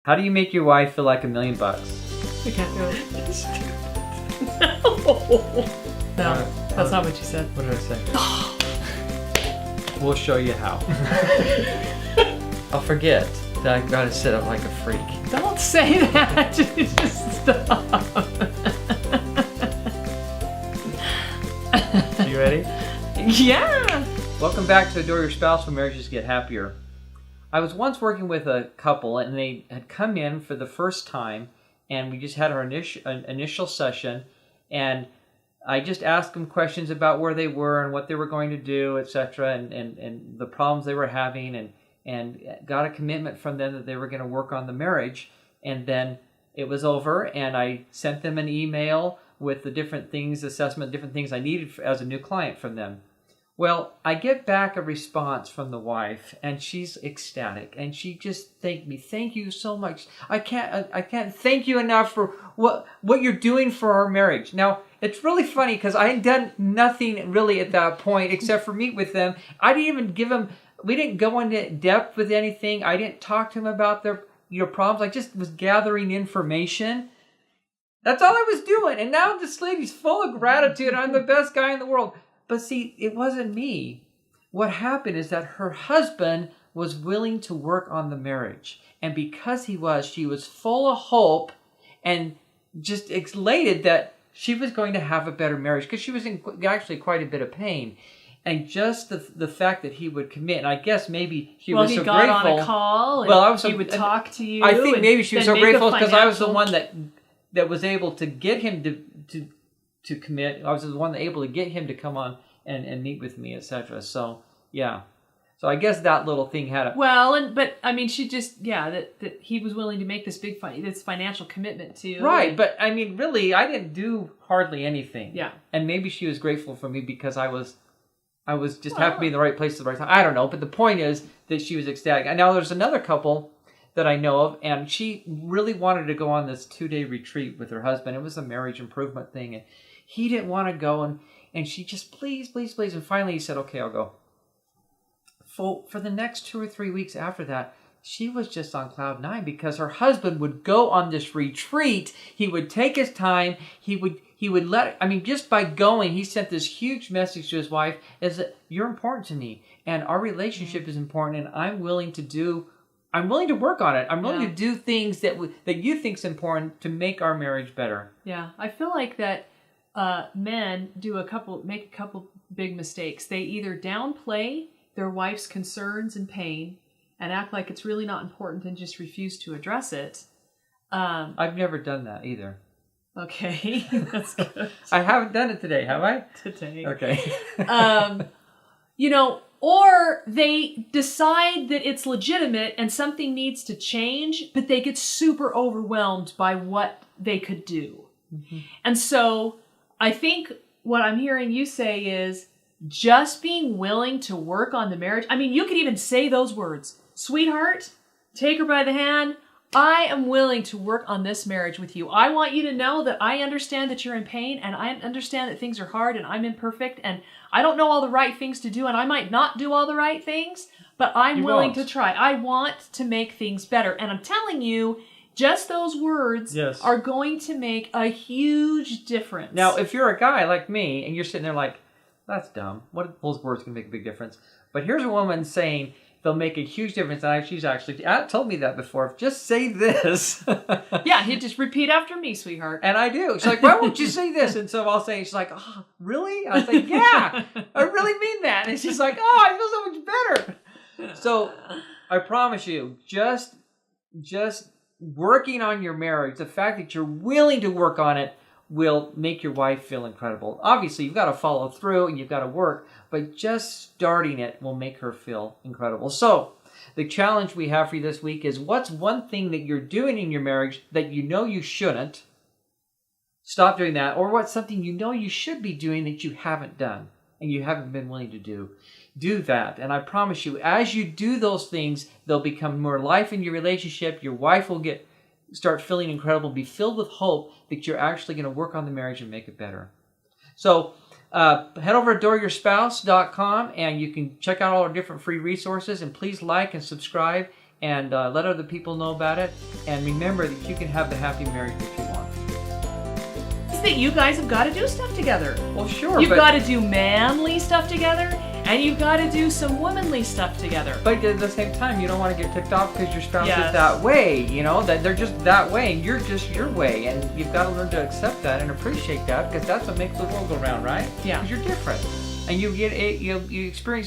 How do you make your wife feel like $1 million? We can't do it. No, that's not what you said. What did I say? We'll show you how. I'll forget that I gotta sit up like a freak. Don't say that. Just stop. You ready? Yeah. Welcome back to Adore Your Spouse When Marriages Get Happier. I was once working with a couple, and they had come in for the first time, and we just had our initial session, and I just asked them questions about where they were and what they were going to do, etc., and the problems they were having, and got a commitment from them that they were going to work on the marriage. And then it was over, and I sent them an email with the different things, different things I needed as a new client from them. Well, I get back a response from the wife, and she's ecstatic, and she just thanked me. Thank you so much. I can't thank you enough for what you're doing for our marriage. Now, it's really funny because I had done nothing really at that point except for meet with them. I didn't even give them. We didn't go into depth with anything. I didn't talk to them about their problems. I just was gathering information. That's all I was doing. And now this lady's full of gratitude. I'm the best guy in the world. But see, it wasn't me. What happened is that her husband was willing to work on the marriage. And because he was, she was full of hope and just elated that she was going to have a better marriage because she was in actually quite a bit of pain. And just the fact that he would commit, and I guess maybe she was so grateful. Well, he got on a call, and he would talk to you. I think maybe she was so grateful because I was the one that was able to get him to commit. I was the one able to get him to come on and meet with me, etc. So, yeah. So I guess that little thing had a... Well, but I mean, she just, that he was willing to make this this financial commitment to. Right, but I mean, really, I didn't do hardly anything. Yeah. And maybe she was grateful for me because I was just happened to be in the right place at the right time. I don't know, but the point is that she was ecstatic. And now there's another couple that I know of, and she really wanted to go on this 2-day retreat with her husband. It was a marriage improvement thing, and he didn't want to go, and she just, please. And finally he said, okay, I'll go. For the next 2 or 3 weeks after that, she was just on cloud 9 because her husband would go on this retreat. He would take his time. He would just by going, he sent this huge message to his wife, is that you're important to me, and our relationship is important, and I'm willing to work on it. I'm willing to do things that you think's important to make our marriage better. Yeah, I feel like that men make a couple big mistakes. They either downplay their wife's concerns and pain and act like it's really not important and just refuse to address it. I've never done that either. Okay, that's good. I haven't done it today, have I? Today. Okay. Or they decide that it's legitimate and something needs to change, but they get super overwhelmed by what they could do. Mm-hmm. And so I think what I'm hearing you say is just being willing to work on the marriage. I mean, you could even say those words. Sweetheart, take her by the hand. I am willing to work on this marriage with you. I want you to know that I understand that you're in pain, and I understand that things are hard, and I'm imperfect, and I don't know all the right things to do, and I might not do all the right things, but I'm willing to try. I want to make things better. And I'm telling you, just those words are going to make a huge difference. Now, if you're a guy like me, and you're sitting there like, that's dumb. What those words can make a big difference. But here's a woman saying they'll make a huge difference. And she's actually told me that before. Just say this. Yeah, he'd just repeat after me, sweetheart. And I do. She's like, why won't you say this? And so I'll say, she's like, oh, really? I was like, yeah, I really mean that. And she's like, oh, I feel so much better. So I promise you, just working on your marriage, the fact that you're willing to work on it, will make your wife feel incredible. Obviously, you've got to follow through and you've got to work, but just starting it will make her feel incredible. So, the challenge we have for you this week is, what's one thing that you're doing in your marriage that you know you shouldn't? Stop doing that. Or what's something you know you should be doing that you haven't done and you haven't been willing to do? Do that. And I promise you, as you do those things, there'll become more life in your relationship. Your wife will start feeling incredible, be filled with hope that you're actually going to work on the marriage and make it better. So head over to adoreyourspouse.com and you can check out all our different free resources, and please like and subscribe and let other people know about it. And remember that you can have the happy marriage that you want. Is that you guys have got to do stuff together. Well, sure. You've got to do manly stuff together, and you've got to do some womanly stuff together. But at the same time, you don't want to get ticked off because your spouse Yes. is that way. You know, that they're just that way, and you're just your way. And you've got to learn to accept that and appreciate that, because that's what makes the world go round, right? Yeah. Because you're different, and you experience